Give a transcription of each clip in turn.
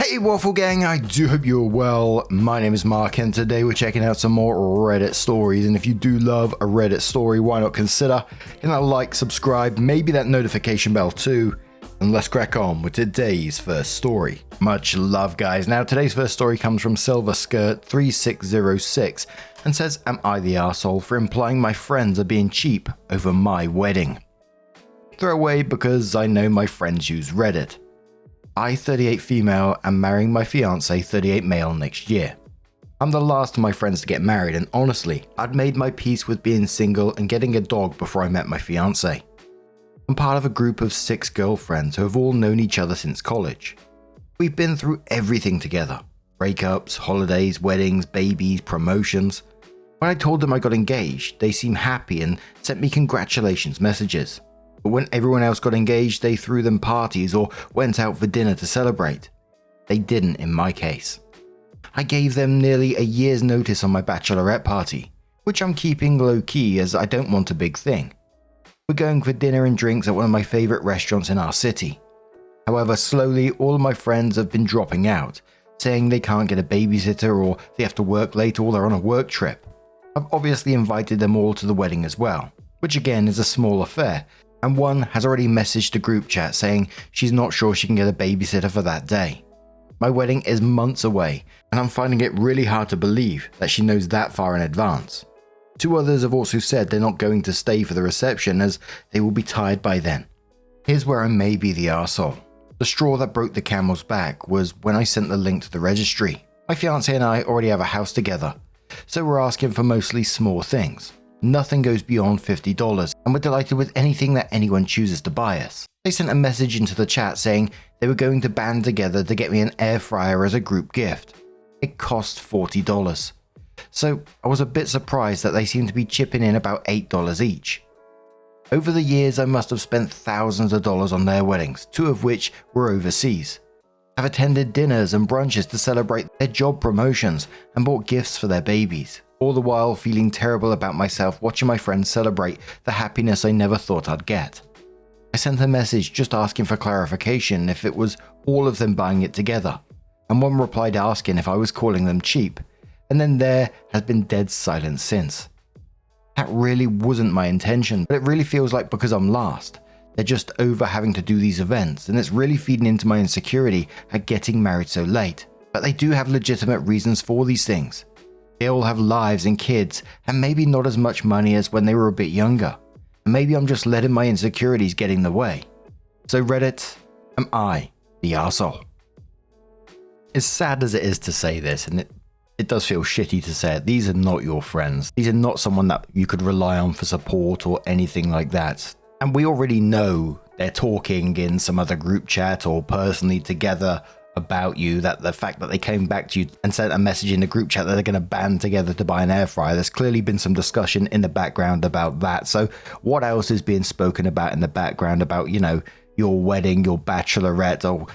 Hey Waffle Gang, I do hope you're well. My name is Mark and today we're checking out some more Reddit stories, and if you do love a Reddit story, why not consider hitting that like, subscribe, maybe that notification bell too, and let's crack on with today's first story. Much love guys. Now today's first story comes from Silver Skirt 3606 and says, am I the arsehole for implying my friends are being cheap over my wedding? Throwaway because I know my friends use Reddit. I, 38 female, am marrying my fiance, 38 male next year. I'm the last of my friends to get married, and honestly, I'd made my peace with being single and getting a dog before I met my fiance. I'm part of a group of 6 girlfriends who have all known each other since college. We've been through everything together. Breakups, holidays, weddings, babies, promotions. When I told them I got engaged, they seemed happy and sent me congratulations messages. But when everyone else got engaged, they threw them parties or went out for dinner to celebrate. They didn't in my case. I gave them nearly a year's notice on my bachelorette party, which I'm keeping low-key as I don't want a big thing. We're going for dinner and drinks at one of my favorite restaurants in our city. However, slowly all of my friends have been dropping out, saying they can't get a babysitter or they have to work late or they're on a work trip. I've obviously invited them all to the wedding as well, which again is a small affair, and one has already messaged the group chat saying she's not sure she can get a babysitter for that day. My wedding is months away, and I'm finding it really hard to believe that she knows that far in advance. 2 others have also said they're not going to stay for the reception as they will be tired by then. Here's where I may be the arsehole. The straw that broke the camel's back was when I sent the link to the registry. My fiance and I already have a house together, so we're asking for mostly small things. Nothing goes beyond $50, and we're delighted with anything that anyone chooses to buy us. They sent a message into the chat saying they were going to band together to get me an air fryer as a group gift. It cost $40. So I was a bit surprised that they seemed to be chipping in about $8 each. Over the years, I must have spent thousands of dollars on their weddings, 2 of which were overseas. I've attended dinners and brunches to celebrate their job promotions and bought gifts for their babies. All the while feeling terrible about myself watching my friends celebrate the happiness I never thought I'd get. I sent a message just asking for clarification if it was all of them buying it together, and one replied asking if I was calling them cheap, and then there has been dead silence since. That really wasn't my intention, but it really feels like because I'm last, they're just over having to do these events, and it's really feeding into my insecurity at getting married so late. But they do have legitimate reasons for these things. They all have lives and kids, and maybe not as much money as when they were a bit younger. And maybe I'm just letting my insecurities get in the way. So Reddit, am I the arsehole? As sad as it is to say this, and it does feel shitty to say it, these are not your friends. These are not someone that you could rely on for support or anything like that. And we already know they're talking in some other group chat or personally together about you, that the fact that they came back to you and sent a message in the group chat that they're going to band together to buy an air fryer. There's clearly been some discussion in the background about that. So what else is being spoken about in the background about, you know, your wedding, your bachelorette, or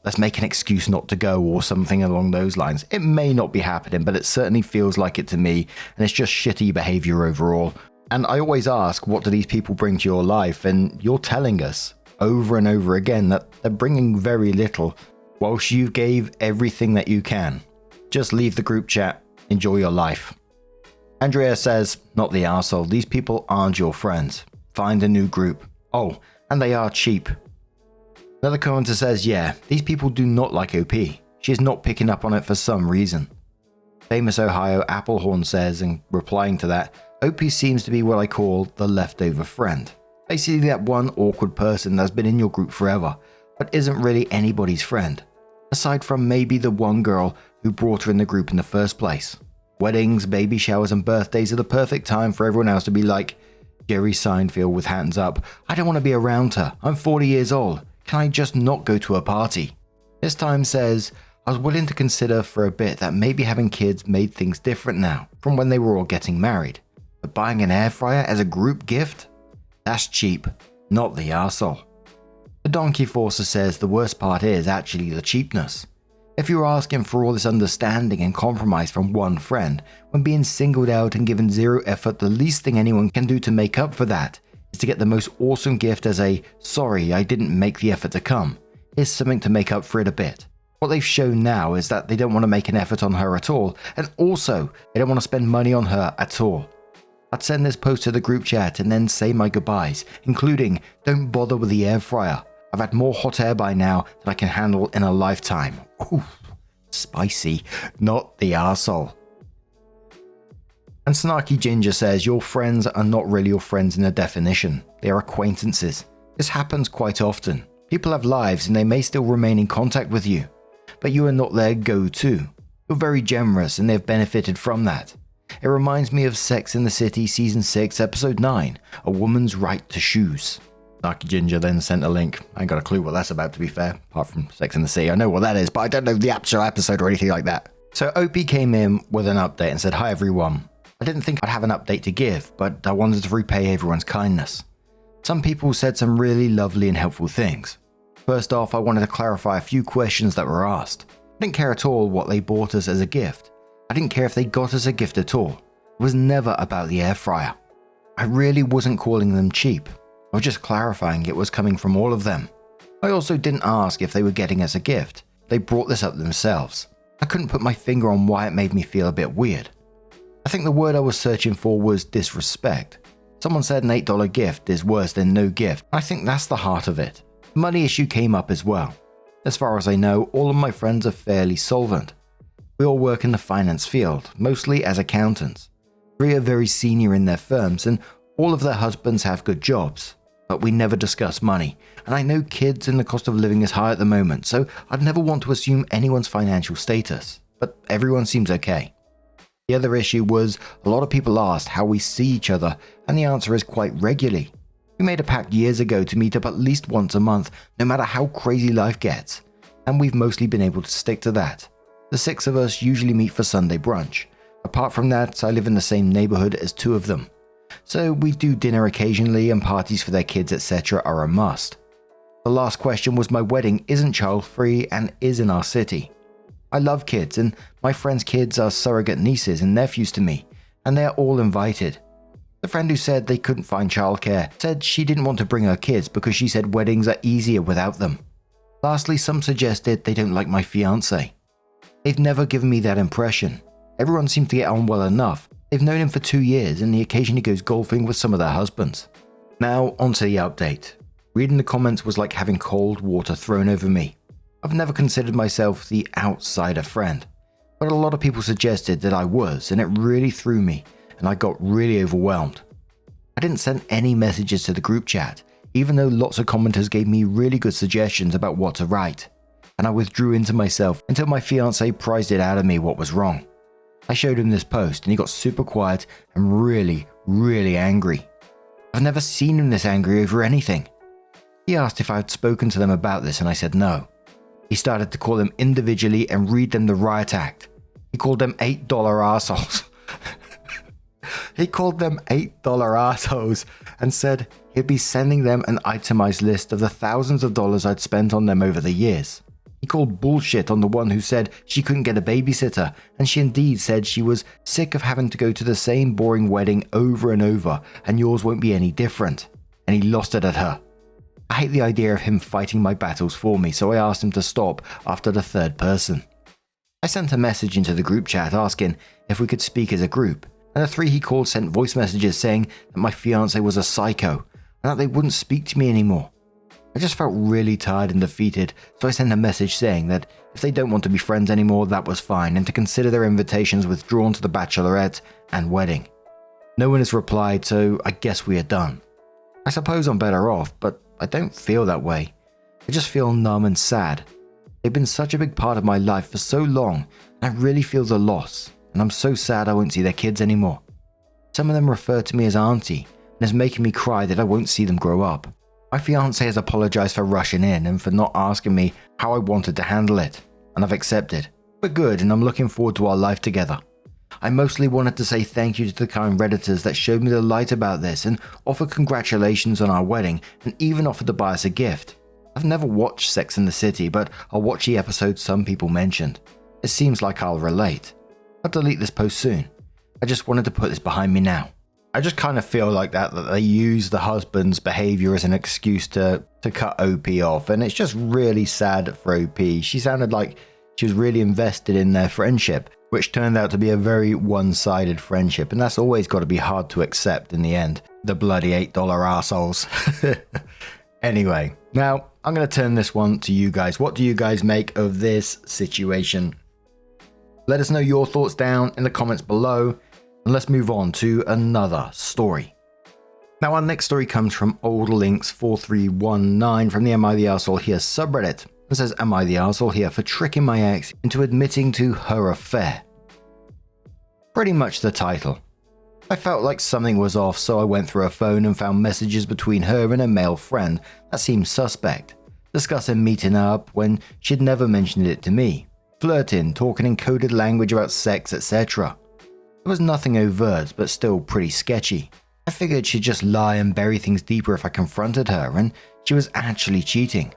let's make an excuse not to go or something along those lines. It may not be happening, but it certainly feels like it to me, and it's just shitty behavior overall. And I always ask, what do these people bring to your life? And you're telling us over and over again that they're bringing very little, whilst you gave everything that you can. Just leave the group chat, enjoy your life. Andrea says, not the arsehole, these people aren't your friends. Find a new group. Oh, and they are cheap. Another commenter says, yeah, these people do not like OP. She is not picking up on it for some reason. Famous Ohio Applehorn says, in replying to that, OP seems to be what I call the leftover friend. Basically that one awkward person that's been in your group forever, but isn't really anybody's friend, aside from maybe the one girl who brought her in the group in the first place. Weddings, baby showers and birthdays are the perfect time for everyone else to be like Jerry Seinfeld with hands up. I don't want to be around her. I'm 40 years old. Can I just not go to a party? This time says, I was willing to consider for a bit that maybe having kids made things different now from when they were all getting married. But buying an air fryer as a group gift? That's cheap, not the arsehole. The Donkey Forcer says the worst part is actually the cheapness. If you're asking for all this understanding and compromise from one friend, when being singled out and given zero effort, the least thing anyone can do to make up for that is to get the most awesome gift as a, sorry, I didn't make the effort to come. Here's something to make up for it a bit. What they've shown now is that they don't want to make an effort on her at all, and also they don't want to spend money on her at all. I'd send this post to the group chat and then say my goodbyes, including, don't bother with the air fryer. I've had more hot air by now than I can handle in a lifetime. Ooh, spicy, not the arsehole. And Snarky Ginger says, your friends are not really your friends in a definition. They are acquaintances. This happens quite often. People have lives and they may still remain in contact with you, but you are not their go-to. You're very generous and they've benefited from that. It reminds me of Sex and the City Season 6, Episode 9, A Woman's Right to Shoes. Snarky Ginger then sent a link. I ain't got a clue what that's about, to be fair, apart from Sex and the City. I know what that is, but I don't know the actual episode or anything like that. So OP came in with an update and said, hi everyone. I didn't think I'd have an update to give, but I wanted to repay everyone's kindness. Some people said some really lovely and helpful things. First off, I wanted to clarify a few questions that were asked. I didn't care at all what they bought us as a gift. I didn't care if they got us a gift at all. It was never about the air fryer. I really wasn't calling them cheap. I was just clarifying it was coming from all of them. I also didn't ask if they were getting us a gift. They brought this up themselves. I couldn't put my finger on why it made me feel a bit weird. I think the word I was searching for was disrespect. Someone said an $8 gift is worse than no gift. I think that's the heart of it. The money issue came up as well. As far as I know, all of my friends are fairly solvent. We all work in the finance field, mostly as accountants. 3 are very senior in their firms and all of their husbands have good jobs. But we never discuss money, and I know kids and the cost of living is high at the moment, so I'd never want to assume anyone's financial status. But everyone seems okay. The other issue was a lot of people asked how we see each other, and the answer is quite regularly. We made a pact years ago to meet up at least once a month, no matter how crazy life gets, and we've mostly been able to stick to that. The 6 of us usually meet for Sunday brunch. Apart from that, I live in the same neighborhood as 2 of them. So we do dinner occasionally and parties for their kids, etc. are a must. The last question was my wedding isn't child-free and is in our city. I love kids and my friends' kids are surrogate nieces and nephews to me, and they are all invited. The friend who said they couldn't find childcare said she didn't want to bring her kids because she said weddings are easier without them. Lastly, some suggested they don't like my fiancé. They've never given me that impression. Everyone seems to get on well enough. They've known him for 2 years and he occasionally goes golfing with some of their husbands. Now onto the update. Reading the comments was like having cold water thrown over me. I've never considered myself the outsider friend, but a lot of people suggested that I was, and it really threw me, and I got really overwhelmed. I didn't send any messages to the group chat, even though lots of commenters gave me really good suggestions about what to write, and I withdrew into myself until my fiancé prized it out of me what was wrong. I showed him this post and he got super quiet and really, really angry. I've never seen him this angry over anything. He asked if I had spoken to them about this and I said no. He started to call them individually and read them the riot act. He called them $8 assholes. He called them $8 assholes and said he'd be sending them an itemized list of the thousands of dollars I'd spent on them over the years. He called bullshit on the one who said she couldn't get a babysitter, and she indeed said she was sick of having to go to the same boring wedding over and over, and yours won't be any different. And he lost it at her. I hate the idea of him fighting my battles for me, so I asked him to stop after the 3rd person. I sent a message into the group chat asking if we could speak as a group, and the 3 he called sent voice messages saying that my fiancé was a psycho, and that they wouldn't speak to me anymore. I just felt really tired and defeated, so I sent a message saying that if they don't want to be friends anymore, that was fine, and to consider their invitations withdrawn to the bachelorette and wedding. No one has replied, so I guess we are done. I suppose I'm better off, but I don't feel that way. I just feel numb and sad. They've been such a big part of my life for so long, and I really feel the loss, and I'm so sad I won't see their kids anymore. Some of them refer to me as auntie, and it's making me cry that I won't see them grow up. My fiancé has apologized for rushing in and for not asking me how I wanted to handle it, and I've accepted. We're good, and I'm looking forward to our life together. I mostly wanted to say thank you to the kind Redditors that showed me the light about this and offered congratulations on our wedding and even offered to buy us a gift. I've never watched Sex and the City, but I'll watch the episodes some people mentioned. It seems like I'll relate. I'll delete this post soon. I just wanted to put this behind me now. I just kind of feel like that they use the husband's behavior as an excuse to cut OP off, and it's just really sad for OP. She sounded like She was really invested in their friendship, which turned out to be a very one-sided friendship, and that's always got to be hard to accept in the end. The bloody $8 arseholes. Anyway, now I'm going to turn this one to you guys. What do you guys make of this situation? Let us know your thoughts down in the comments below, and let's move on to another story. Now our next story comes from OldLinks4319 from the Am I the Arsehole Here subreddit. It says, am I the arsehole here for tricking my ex into admitting to her affair? Pretty much the title. I felt like something was off, so I went through her phone and found messages between her and a male friend that seemed suspect, discussing meeting up when she'd never mentioned it to me, flirting, talking in coded language about sex, etc. It was nothing overt, but still pretty sketchy. I figured she'd just lie and bury things deeper if I confronted her, and she was actually cheating.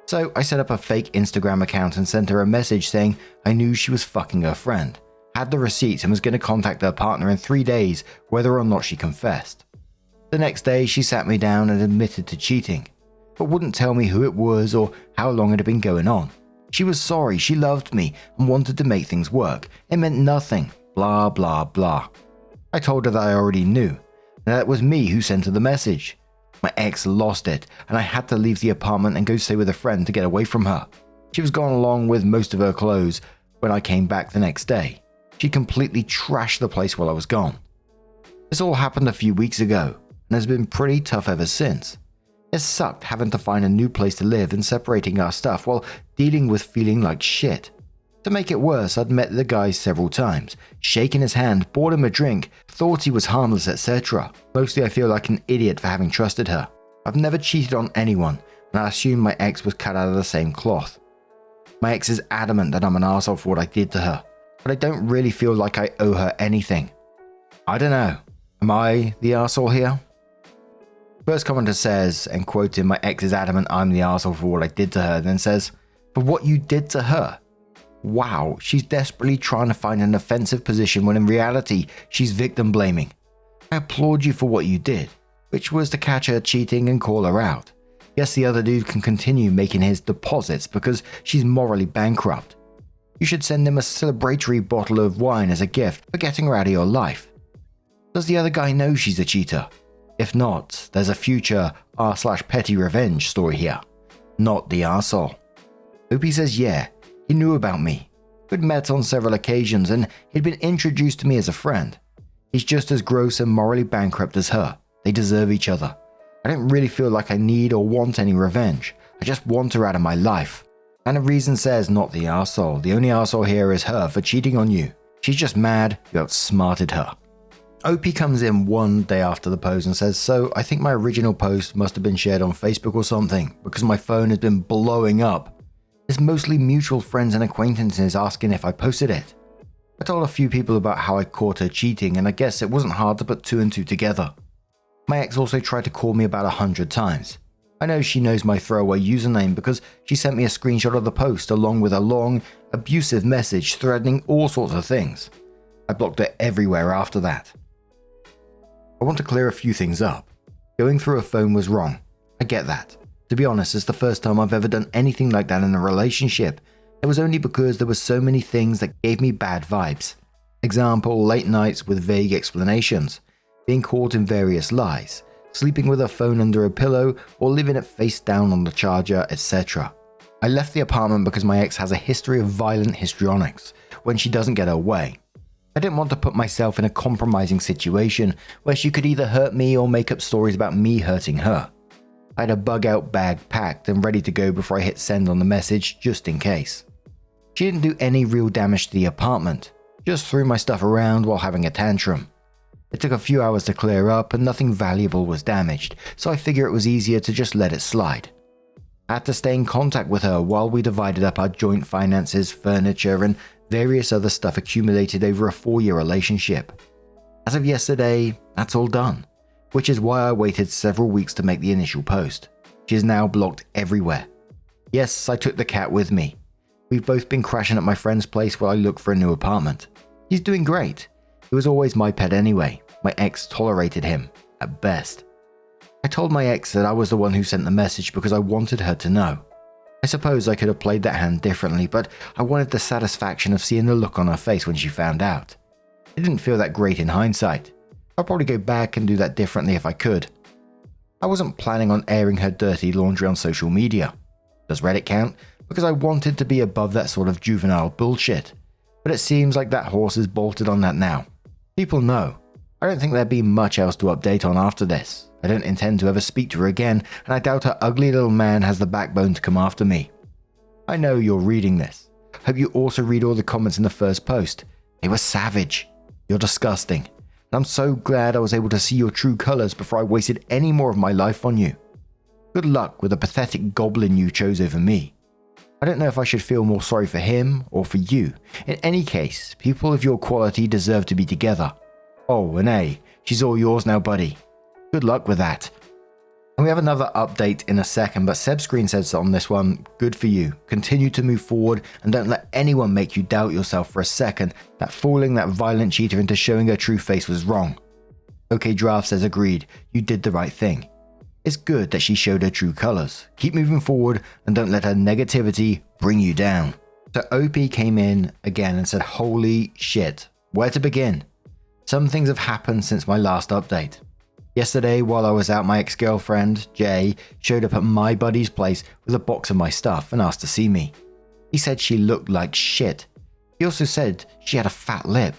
So I set up a fake Instagram account and sent her a message saying I knew she was fucking her friend, had the receipts and was going to contact her partner in 3 days whether or not she confessed. The next day she sat me down and admitted to cheating, but wouldn't tell me who it was or how long it had been going on. She was sorry, she loved me and wanted to make things work. It meant nothing, blah blah blah. I told her that I already knew, and that it was me who sent her the message. My ex lost it, and I had to leave the apartment and go stay with a friend to get away from her. She was gone along with most of her clothes when I came back the next day. She completely trashed the place while I was gone. This all happened a few weeks ago, and has been pretty tough ever since. It sucked having to find a new place to live and separating our stuff while dealing with feeling like shit. To make it worse, I'd met the guy several times, shaken his hand, bought him a drink, thought he was harmless, etc. Mostly I feel like an idiot for having trusted her. I've never cheated on anyone, and I assume my ex was cut out of the same cloth. My ex is adamant that I'm an arsehole for what I did to her, but I don't really feel like I owe her anything. I don't know. Am I the arsehole here? First commenter says, and quoting, my ex is adamant I'm the arsehole for what I did to her, then says, for what you did to her? Wow, she's desperately trying to find an offensive position when in reality, she's victim blaming. I applaud you for what you did, which was to catch her cheating and call her out. Guess the other dude can continue making his deposits because she's morally bankrupt. You should send him a celebratory bottle of wine as a gift for getting her out of your life. Does the other guy know she's a cheater? If not, there's a future r/petty revenge story here. Not the arsehole. Opie says yeah. He knew about me. We'd met on several occasions and he'd been introduced to me as a friend. He's just as gross and morally bankrupt as her. They deserve each other. I don't really feel like I need or want any revenge. I just want her out of my life. And a reason says not the arsehole. The only arsehole here is her for cheating on you. She's just mad you outsmarted her. OP comes in one day after the post and says, so I think my original post must have been shared on Facebook or something because my phone has been blowing up. It's mostly mutual friends and acquaintances asking if I posted it. I told a few people about how I caught her cheating, and I guess it wasn't hard to put 2 and 2 together. My ex also tried to call me about 100 times. I know she knows my throwaway username because she sent me a screenshot of the post along with a long, abusive message threatening all sorts of things. I blocked her everywhere after that. I want to clear a few things up. Going through her phone was wrong. I get that. To be honest, it's the first time I've ever done anything like that in a relationship. It was only because there were so many things that gave me bad vibes. Example, late nights with vague explanations, being caught in various lies, sleeping with her phone under a pillow or leaving it face down on the charger, etc. I left the apartment because my ex has a history of violent histrionics when she doesn't get her way. I didn't want to put myself in a compromising situation where she could either hurt me or make up stories about me hurting her. I had a bug-out bag packed and ready to go before I hit send on the message, just in case. She didn't do any real damage to the apartment, just threw my stuff around while having a tantrum. It took a few hours to clear up and nothing valuable was damaged, so I figure it was easier to just let it slide. I had to stay in contact with her while we divided up our joint finances, furniture, and various other stuff accumulated over a 4-year relationship. As of yesterday, that's all done. Which is why I waited several weeks to make the initial post. She is now blocked everywhere. Yes, I took the cat with me. We've both been crashing at my friend's place while I look for a new apartment. He's doing great. He was always my pet anyway. My ex tolerated him, at best. I told my ex that I was the one who sent the message because I wanted her to know. I suppose I could have played that hand differently, but I wanted the satisfaction of seeing the look on her face when she found out. It didn't feel that great in hindsight. I'll probably go back and do that differently if I could. I wasn't planning on airing her dirty laundry on social media. Does Reddit count? Because I wanted to be above that sort of juvenile bullshit. But it seems like that horse is bolted on that now. People know. I don't think there'd be much else to update on after this. I don't intend to ever speak to her again, and I doubt her ugly little man has the backbone to come after me. I know you're reading this. Hope you also read all the comments in the first post. They were savage. You're disgusting. And I'm so glad I was able to see your true colors before I wasted any more of my life on you. Good luck with the pathetic goblin you chose over me. I don't know if I should feel more sorry for him or for you. In any case, people of your quality deserve to be together. Oh, and hey, she's all yours now, buddy. Good luck with that. And we have another update in a second, but Seb Screen says on this one, good for you. Continue to move forward and don't let anyone make you doubt yourself for a second that fooling that violent cheater into showing her true face was wrong. OK Draft says agreed, you did the right thing. It's good that she showed her true colors. Keep moving forward and don't let her negativity bring you down. So OP came in again and said, holy shit, where to begin? Some things have happened since my last update. Yesterday, while I was out, my ex-girlfriend, Jay, showed up at my buddy's place with a box of my stuff and asked to see me. He said she looked like shit. He also said she had a fat lip.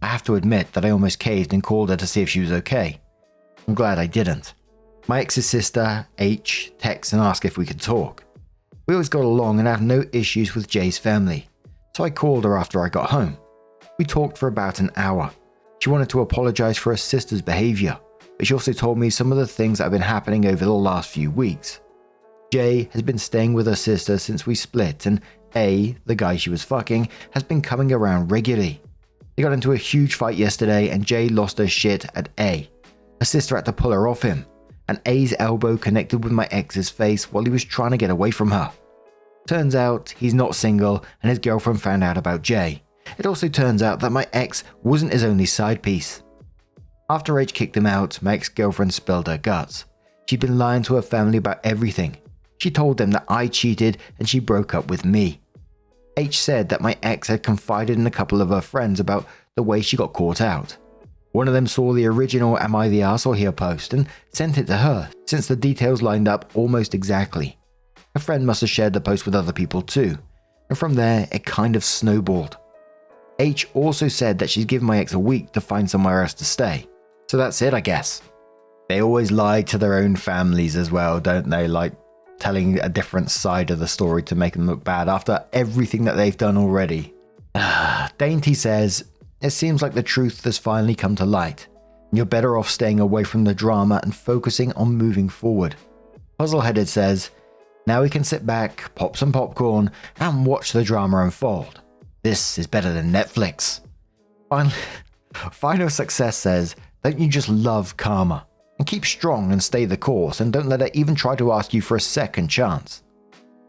I have to admit that I almost caved and called her to see if she was okay. I'm glad I didn't. My ex's sister, H, texts and asks if we could talk. We always got along and have no issues with Jay's family, so I called her after I got home. We talked for about an hour. She wanted to apologize for her sister's behavior, but she also told me some of the things that have been happening over the last few weeks. Jay has been staying with her sister since we split, and A, the guy she was fucking, has been coming around regularly. They got into a huge fight yesterday and Jay lost her shit at A. Her sister had to pull her off him, and A's elbow connected with my ex's face while he was trying to get away from her. Turns out he's not single and his girlfriend found out about Jay. It also turns out that my ex wasn't his only side piece. After H kicked him out, my ex-girlfriend spilled her guts. She'd been lying to her family about everything. She told them that I cheated and she broke up with me. H said that my ex had confided in a couple of her friends about the way she got caught out. One of them saw the original Am I the Arsehole Here post and sent it to her, since the details lined up almost exactly. A friend must have shared the post with other people too, and from there it kind of snowballed. H also said that she's given my ex a week to find somewhere else to stay. So that's it, I guess. They always lie to their own families as well, don't they? Like telling a different side of the story to make them look bad after everything that they've done already. Dainty says, it seems like the truth has finally come to light. You're better off staying away from the drama and focusing on moving forward. Puzzleheaded says, now we can sit back, pop some popcorn, and watch the drama unfold. This is better than Netflix. Final Success says, don't you just love karma? And keep strong and stay the course, and don't let her even try to ask you for a second chance.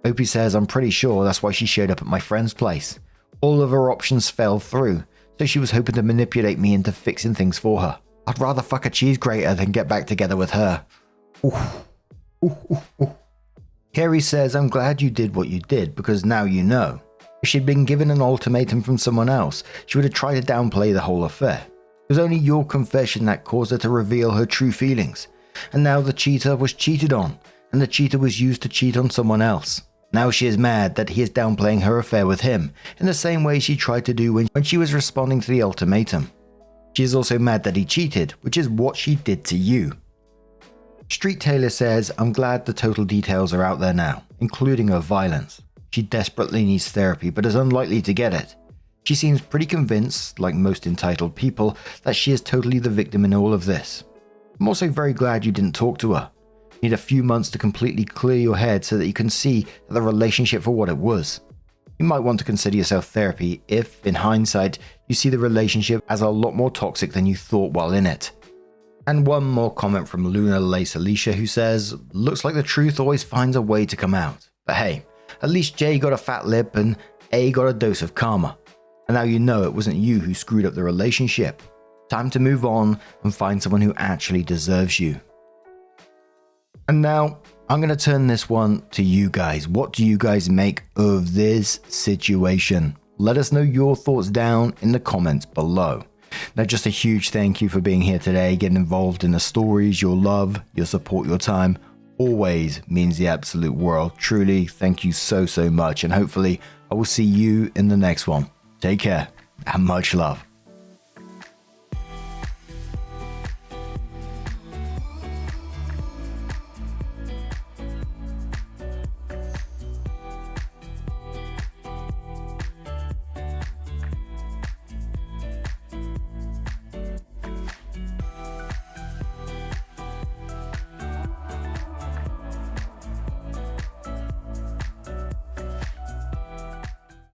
Opie says, I'm pretty sure that's why she showed up at my friend's place. All of her options fell through, so she was hoping to manipulate me into fixing things for her. I'd rather fuck a cheese grater than get back together with her. Carrie says, I'm glad you did what you did, because now you know. If she'd been given an ultimatum from someone else, she would have tried to downplay the whole affair. It was only your confession that caused her to reveal her true feelings. And now the cheater was cheated on, and the cheater was used to cheat on someone else. Now she is mad that he is downplaying her affair with him, in the same way she tried to do when she was responding to the ultimatum. She is also mad that he cheated, which is what she did to you. Street Taylor says, I'm glad the total details are out there now, including her violence. She desperately needs therapy, but is unlikely to get it. She seems pretty convinced, like most entitled people, that she is totally the victim in all of this. I'm also very glad you didn't talk to her. You need a few months to completely clear your head so that you can see the relationship for what it was. You might want to consider yourself therapy if, in hindsight, you see the relationship as a lot more toxic than you thought while in it. And one more comment from Luna Lace Alicia, who says, looks like the truth always finds a way to come out. But hey, at least Jay got a fat lip and A got a dose of karma. And now you know it wasn't you who screwed up the relationship. Time to move on and find someone who actually deserves you. And now, I'm going to turn this one to you guys. What do you guys make of this situation? Let us know your thoughts down in the comments below. Now, just a huge thank you for being here today, getting involved in the stories. Your love, your support, your time always means the absolute world. Truly, thank you so much. And hopefully I will see you in the next one. Take care and much love.